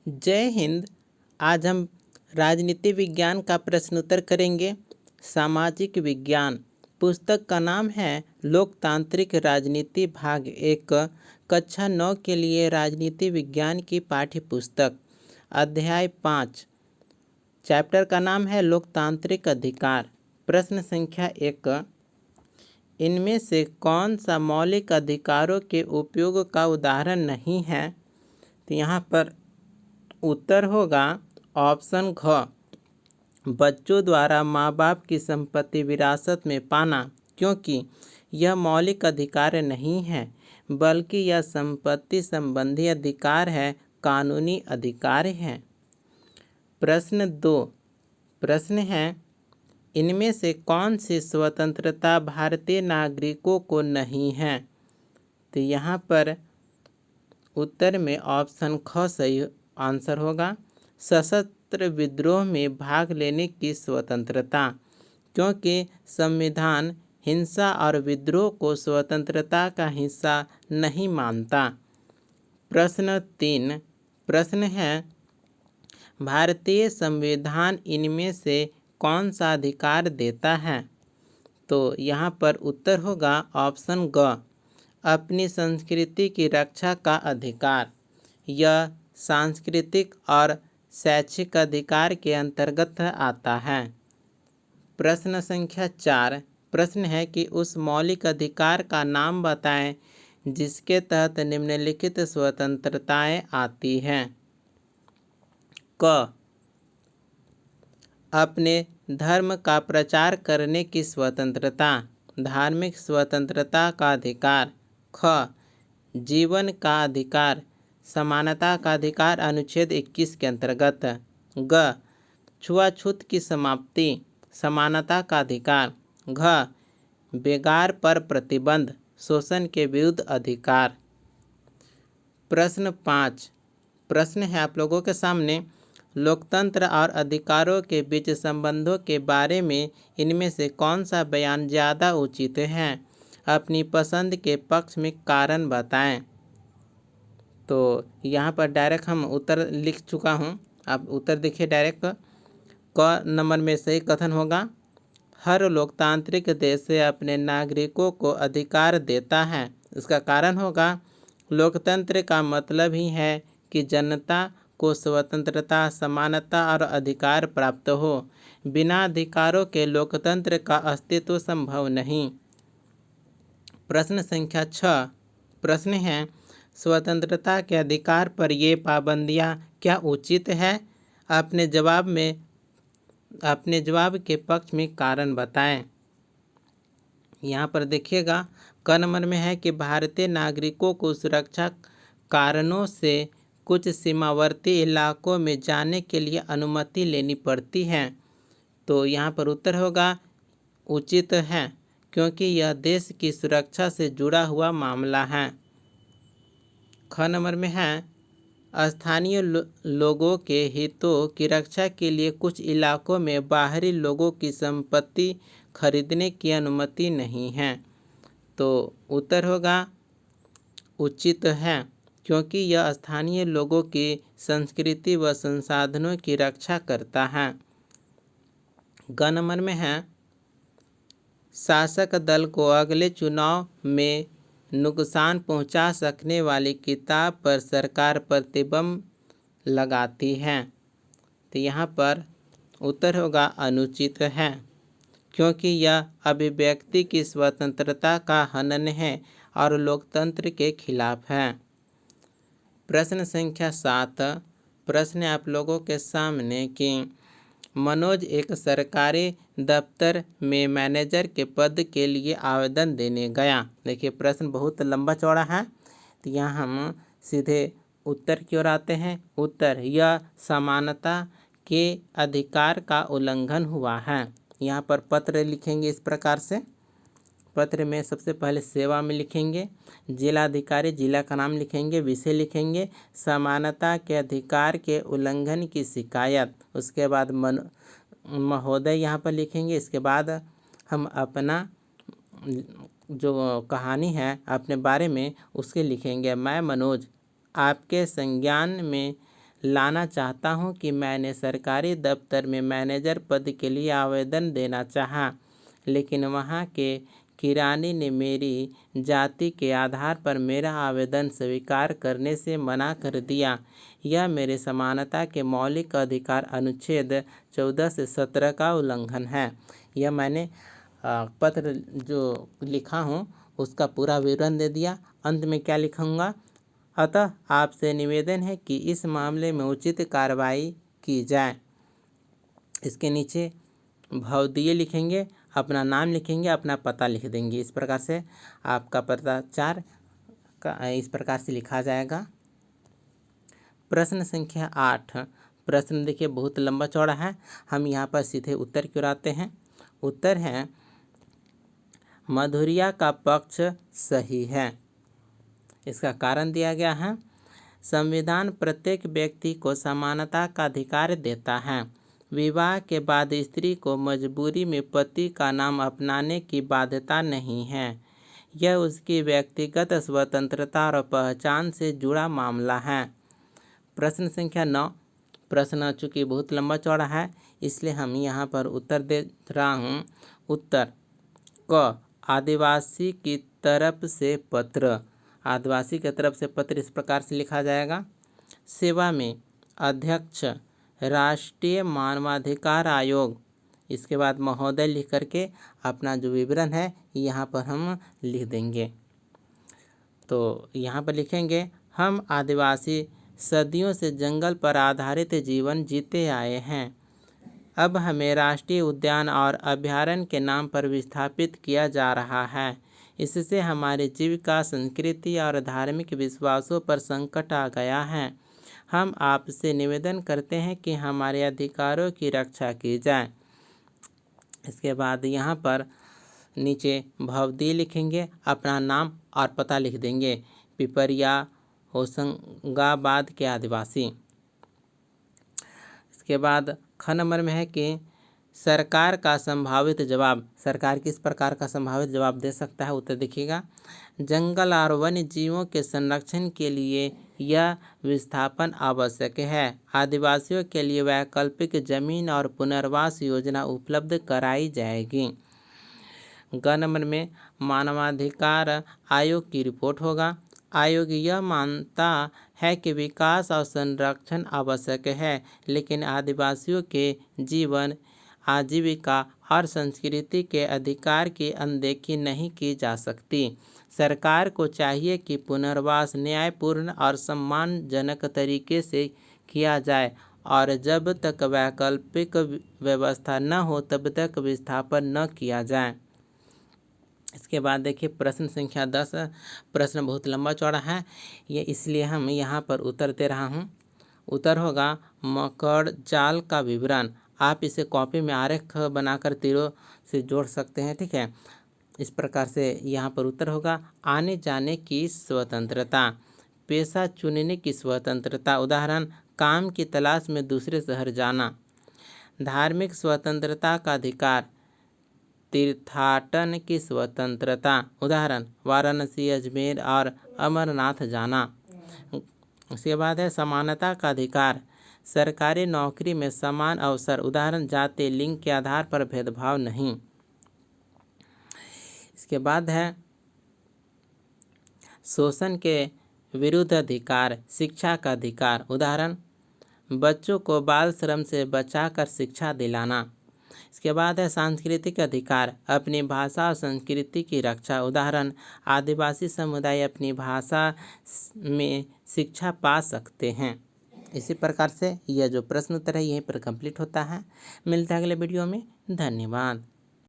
जय हिंद। आज हम राजनीति विज्ञान का प्रश्न उत्तर करेंगे। सामाजिक विज्ञान पुस्तक का नाम है लोकतांत्रिक राजनीति भाग 1, कक्षा 9 के लिए राजनीति विज्ञान की पाठ्य पुस्तक। अध्याय 5, चैप्टर का नाम है लोकतांत्रिक अधिकार। प्रश्न संख्या 1, इनमें से कौन सा मौलिक अधिकारों के उपयोग का उदाहरण नहीं है? तो यहाँ पर उत्तर होगा ऑप्शन घ, बच्चों द्वारा माँ बाप की संपत्ति विरासत में पाना, क्योंकि यह मौलिक अधिकार नहीं है बल्कि यह संपत्ति संबंधी अधिकार है, कानूनी अधिकार है। प्रश्न 2, प्रश्न है इनमें से कौन सी स्वतंत्रता भारतीय नागरिकों को नहीं है? तो यहाँ पर उत्तर में ऑप्शन ख सही आंसर होगा। सशस्त्र विद्रोह में भाग लेने की स्वतंत्रता, क्योंकि संविधान हिंसा और विद्रोह को स्वतंत्रता का हिस्सा नहीं मानता। प्रश्न 3, प्रश्न है भारतीय संविधान इनमें से कौन सा अधिकार देता है? तो यहाँ पर उत्तर होगा ऑप्शन ग, अपनी संस्कृति की रक्षा का अधिकार। यह सांस्कृतिक और शैक्षिक अधिकार के अंतर्गत आता है। प्रश्न संख्या 4, प्रश्न है कि उस मौलिक अधिकार का नाम बताएं जिसके तहत निम्नलिखित स्वतंत्रताएं आती हैं। क, अपने धर्म का प्रचार करने की स्वतंत्रता, धार्मिक स्वतंत्रता का अधिकार। ख, जीवन का अधिकार, समानता का अधिकार अनुच्छेद 21 के अंतर्गत। ग, छुआछूत की समाप्ति, समानता का अधिकार। घ, बेगार पर प्रतिबंध, शोषण के विरुद्ध अधिकार। प्रश्न 5, प्रश्न है आप लोगों के सामने लोकतंत्र और अधिकारों के बीच संबंधों के बारे में इनमें से कौन सा बयान ज़्यादा उचित है? अपनी पसंद के पक्ष में कारण बताएं। तो यहाँ पर डायरेक्ट हम उत्तर लिख चुका हूँ, आप उत्तर देखिए डायरेक्ट। क नंबर में सही कथन होगा, हर लोकतांत्रिक देश से अपने नागरिकों को अधिकार देता है। इसका कारण होगा लोकतंत्र का मतलब ही है कि जनता को स्वतंत्रता, समानता और अधिकार प्राप्त हो। बिना अधिकारों के लोकतंत्र का अस्तित्व संभव नहीं। प्रश्न संख्या 6, प्रश्न है स्वतंत्रता के अधिकार पर ये पाबंदियाँ क्या उचित है? अपने जवाब के पक्ष में कारण बताएं। यहाँ पर देखिएगा क नंबर में है कि भारतीय नागरिकों को सुरक्षा कारणों से कुछ सीमावर्ती इलाकों में जाने के लिए अनुमति लेनी पड़ती है। तो यहाँ पर उत्तर होगा उचित है, क्योंकि यह देश की सुरक्षा से जुड़ा हुआ मामला है। ख नंबर में है स्थानीय लोगों के हितों की रक्षा के लिए कुछ इलाकों में बाहरी लोगों की संपत्ति खरीदने की अनुमति नहीं है। तो उत्तर होगा उचित है, क्योंकि यह स्थानीय लोगों की संस्कृति व संसाधनों की रक्षा करता है। ग नंबर में है शासक दल को अगले चुनाव में नुकसान पहुंचा सकने वाली किताब पर सरकार प्रतिबंध लगाती है। तो यहाँ पर उत्तर होगा अनुचित है, क्योंकि यह अभिव्यक्ति की स्वतंत्रता का हनन है और लोकतंत्र के खिलाफ है। प्रश्न संख्या 7, प्रश्न आप लोगों के सामने कि मनोज एक सरकारी दफ्तर में मैनेजर के पद के लिए आवेदन देने गया। देखिए प्रश्न बहुत लंबा चौड़ा है, तो यहाँ हम सीधे उत्तर की ओर आते हैं। उत्तर, यह समानता के अधिकार का उल्लंघन हुआ है। यहाँ पर पत्र लिखेंगे इस प्रकार से। पत्र में सबसे पहले सेवा में लिखेंगे, जिलाधिकारी, जिला का नाम लिखेंगे, विषय लिखेंगे, समानता के अधिकार के उल्लंघन की शिकायत, उसके बाद महोदय यहाँ पर लिखेंगे। इसके बाद हम अपना जो कहानी है अपने बारे में उसके लिखेंगे। मैं मनोज आपके संज्ञान में लाना चाहता हूं कि मैंने सरकारी दफ्तर में मैनेजर पद के लिए आवेदन देना चाहा, लेकिन वहां के किरानी ने मेरी जाति के आधार पर मेरा आवेदन स्वीकार करने से मना कर दिया। यह मेरे समानता के मौलिक अधिकार अनुच्छेद 14 से 17 का उल्लंघन है। यह मैंने पत्र जो लिखा हूँ उसका पूरा विवरण दे दिया। अंत में क्या लिखूँगा, अतः आपसे निवेदन है कि इस मामले में उचित कार्रवाई की जाए। इसके नीचे भवदीय लिखेंगे, अपना नाम लिखेंगे, अपना पता लिख देंगे। इस प्रकार से आपका पत्राचार का इस प्रकार से लिखा जाएगा। प्रश्न संख्या 8। प्रश्न देखिए बहुत लंबा चौड़ा है, हम यहाँ पर सीधे उत्तर की ओर आते हैं। उत्तर है मधुरिया का पक्ष सही है। इसका कारण दिया गया है, संविधान प्रत्येक व्यक्ति को समानता का अधिकार देता है। विवाह के बाद स्त्री को मजबूरी में पति का नाम अपनाने की बाध्यता नहीं है। यह उसकी व्यक्तिगत स्वतंत्रता और पहचान से जुड़ा मामला है। प्रश्न संख्या 9। प्रश्न चूँकि बहुत लंबा चौड़ा है इसलिए हम यहाँ पर उत्तर दे रहा हूँ। उत्तर क, आदिवासी की तरफ से पत्र। आदिवासी की तरफ से पत्र इस प्रकार से लिखा जाएगा। सेवा में अध्यक्ष राष्ट्रीय मानवाधिकार आयोग। इसके बाद महोदय लिख करके अपना जो विवरण है यहाँ पर हम लिख देंगे। तो यहाँ पर लिखेंगे, हम आदिवासी सदियों से जंगल पर आधारित जीवन जीते आए हैं। अब हमें राष्ट्रीय उद्यान और अभयारण्य के नाम पर विस्थापित किया जा रहा है। इससे हमारी जीविका, संस्कृति और धार्मिक विश्वासों पर संकट आ गया है। हम आपसे निवेदन करते हैं कि हमारे अधिकारों की रक्षा की जाए। इसके बाद यहाँ पर नीचे भवदीय लिखेंगे, अपना नाम और पता लिख देंगे। पिपरिया होशंगाबाद के आदिवासी। इसके बाद ख नंबर में है कि सरकार का संभावित जवाब। सरकार किस प्रकार का संभावित जवाब दे सकता है, उत्तर देखिएगा। जंगल और वन्य जीवों के संरक्षण के लिए यह विस्थापन आवश्यक है। आदिवासियों के लिए वैकल्पिक जमीन और पुनर्वास योजना उपलब्ध कराई जाएगी। ग नंबर में मानवाधिकार आयोग की रिपोर्ट होगा। आयोग यह मानता है कि विकास और संरक्षण आवश्यक है, लेकिन आदिवासियों के जीवन, आजीविका और संस्कृति के अधिकार की अनदेखी नहीं की जा सकती। सरकार को चाहिए कि पुनर्वास न्यायपूर्ण और सम्मानजनक तरीके से किया जाए और जब तक वैकल्पिक व्यवस्था न हो तब तक विस्थापन न किया जाए। इसके बाद देखिए प्रश्न संख्या 10। प्रश्न बहुत लंबा चौड़ा है, ये इसलिए हम यहाँ पर उत्तर दे रहा हूँ। उत्तर होगा मकड़ जाल का विवरण। आप इसे कॉपी में आरेख बनाकर तीरों से जोड़ सकते हैं, ठीक है। इस प्रकार से यहाँ पर उत्तर होगा आने जाने की स्वतंत्रता, पेशा चुनने की स्वतंत्रता, उदाहरण काम की तलाश में दूसरे शहर जाना। धार्मिक स्वतंत्रता का अधिकार, तीर्थाटन की स्वतंत्रता, उदाहरण वाराणसी, अजमेर और अमरनाथ जाना। उसके बाद है समानता का अधिकार, सरकारी नौकरी में समान अवसर, उदाहरण जाति, लिंग के आधार पर भेदभाव नहीं। इसके बाद है शोषण के विरुद्ध अधिकार, शिक्षा का अधिकार, उदाहरण बच्चों को बाल श्रम से बचाकर शिक्षा दिलाना। इसके बाद है सांस्कृतिक अधिकार, अपनी भाषा और संस्कृति की रक्षा, उदाहरण आदिवासी समुदाय अपनी भाषा में शिक्षा पा सकते हैं। इसी प्रकार से यह जो प्रश्न उत्तर है यहीं पर कंप्लीट होता है। मिलता है अगले वीडियो में। धन्यवाद।